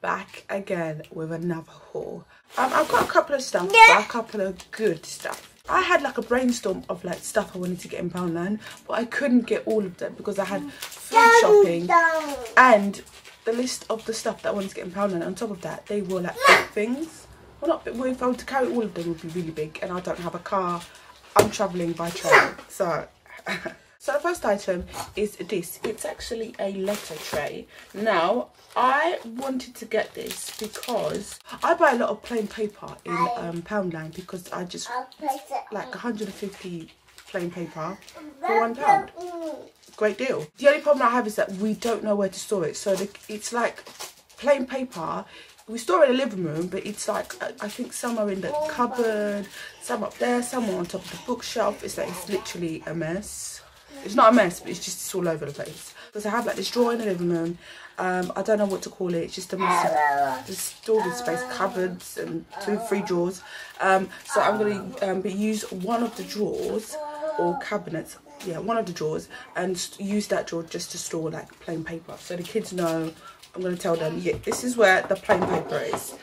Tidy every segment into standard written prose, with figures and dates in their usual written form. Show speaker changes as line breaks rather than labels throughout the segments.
back again with another haul. I've got a couple of stuff, but a couple of good stuff. I had like a brainstorm of like stuff I wanted to get in Poundland, but I couldn't get all of them because I had food shopping and the list of the stuff that I wanted to get in Poundland. On top of that, they were like big things. Well, not big, well, if I were to carry all of them, it would be really big, and I don't have a car. I'm travelling by train, so... So the first item is this. It's actually a letter tray. Now, I wanted to get this because I buy a lot of plain paper in Poundland because I just like 150 plain paper for £1. Great deal. The only problem I have is that we don't know where to store it. So it's like plain paper. We store it in the living room, but it's like, I think some are in the cupboard, some up there, some are on top of the bookshelf. It's like, it's literally a mess. It's not a mess, but it's all over the place. Because I have like this drawer in the living room. I don't know what to call it. It's just a massive just storage space, cupboards and 2-3 drawers. So I'm going to use one of the drawers or cabinets. Yeah, one of the drawers, and use that drawer just to store like plain paper. So the kids know. I'm going to tell them, yeah, this is where the plain paper is.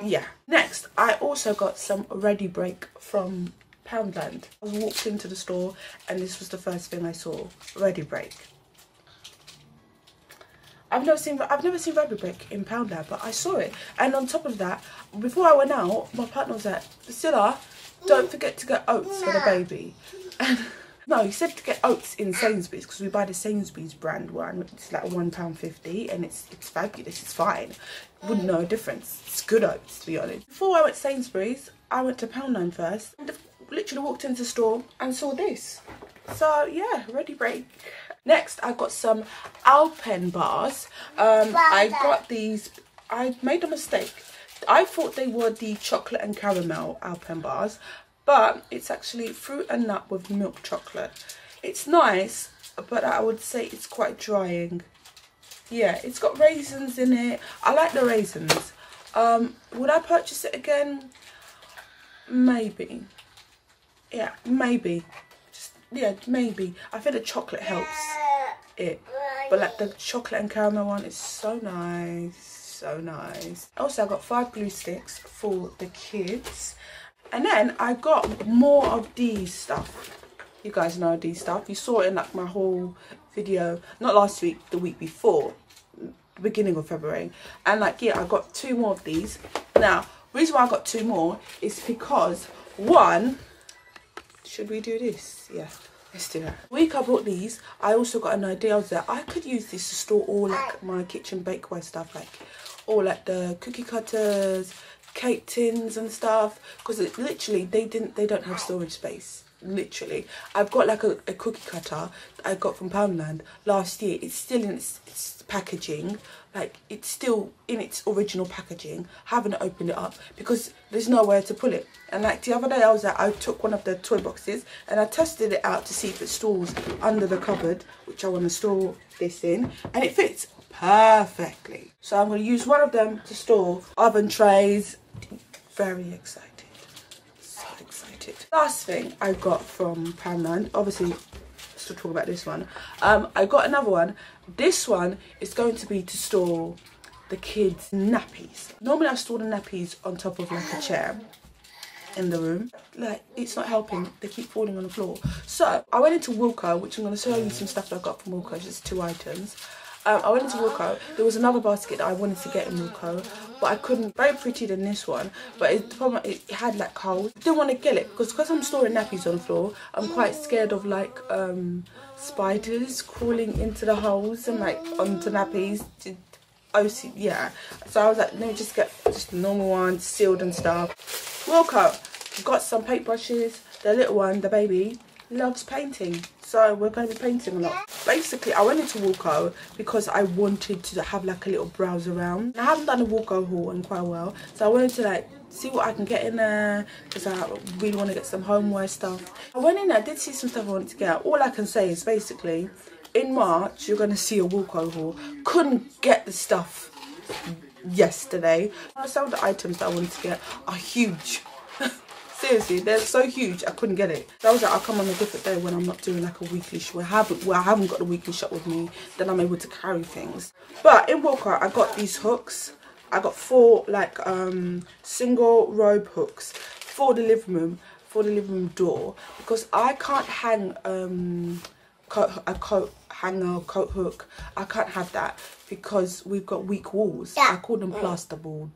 Yeah. Next, I also got some Readybreak from Poundland. I walked into the store and this was the first thing I saw. Readybreak. I've never seen Readybreak in Poundland, but I saw it. And on top of that, before I went out, my partner was like, Priscilla, don't forget to get oats for the baby. And no, he said to get oats in Sainsbury's because we buy the Sainsbury's brand one. It's like £1.50 and it's fabulous. It's fine. Wouldn't know a difference. It's good oats, to be honest. Before I went to Sainsbury's, I went to Poundland first and literally walked into the store and saw this. So yeah, Readybreak. Next, I got some Alpen bars. I got these. I made a mistake. I thought they were the chocolate and caramel Alpen bars, but it's actually fruit and nut with milk chocolate. It's nice, but I would say it's quite drying. Yeah, it's got raisins in it. I like the raisins. Would I purchase it again? Maybe. Yeah, maybe. Yeah, maybe. I think the chocolate helps it. But like the chocolate and caramel one is so nice. So nice. Also, I got 5 glue sticks for the kids. And then I got more of these stuff. You guys know these stuff. You saw it in like my whole video. Not last week, the week before. The beginning of February. And like, yeah, I got 2 more of these. Now, the reason why I got 2 more is because, one... Should we do this? Yeah, let's do that. The week I bought these, I also got an idea that I could use this to store all like my kitchen bakeware stuff, like all like the cookie cutters, cake tins and stuff, because literally they don't have storage space. Literally, I've got like a cookie cutter that I got from Poundland last year. It's still in its packaging, like it's still in its original packaging. Haven't opened it up because there's nowhere to put it. And like the other day I took one of the toy boxes and I tested it out to see if it stores under the cupboard, which I want to store this in, and it fits perfectly. So I'm going to use one of them to store oven trays. Very excited. Last thing I got from Poundland, obviously still talk about this one. I got another one. This one is going to be to store the kids' nappies. Normally I store the nappies on top of like a chair in the room. Like, it's not helping, they keep falling on the floor. So I went into Wilko, which I'm going to show you some stuff that I got from Wilko, just 2 items. I went into Wilko. There was another basket that I wanted to get in Wilko, but I couldn't. Very pretty than this one, but the problem, it had like holes. I didn't want to get it because I'm storing nappies on the floor. I'm quite scared of like spiders crawling into the holes and like onto nappies. Yeah. So I was like, let me just get just the normal ones, sealed and stuff. Wilko, got some paint brushes. The little one, the baby, loves painting, so we're going to be painting a lot. Basically, I went into Wilko because I wanted to have like a little browse around. I haven't done a Wilko haul in quite a while, so I wanted to like see what I can get in there because I really want to get some homeware stuff. I went in there, I did see some stuff I wanted to get. All I can say is basically in March you're going to see a Wilko haul. Couldn't get the stuff yesterday. Some of the items that I wanted to get are huge. Seriously, they're so huge I couldn't get it. So I was like, I'll come on a different day when I'm not doing like a weekly shop. I haven't got the weekly shop with me, then I'm able to carry things. But in Wilko I got these hooks. I got 4 like single rope hooks for the living room door, because I can't hang a coat hanger, coat hook. I can't have that because we've got weak walls. I call them plasterboard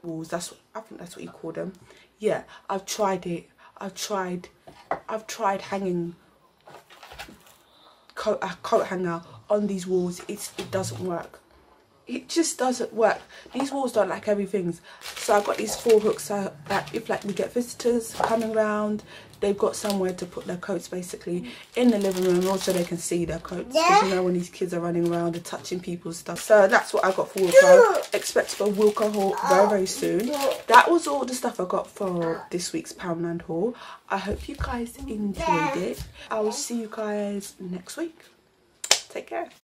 walls. I think that's what you call them. Yeah, I've tried it. I've tried hanging a coat hanger on these walls. It doesn't work. It just doesn't work. These walls don't like heavy things. So I've got these 4 hooks so that if like we get visitors coming round, they've got somewhere to put their coats basically in the living room. Also they can see their coats, because you know when these kids are running around and touching people's stuff. So that's what I got for Wilko. Expect a Wilko haul very, very soon. That was all the stuff I got for this week's Poundland haul. I hope you guys enjoyed it. I will see you guys next week. Take care.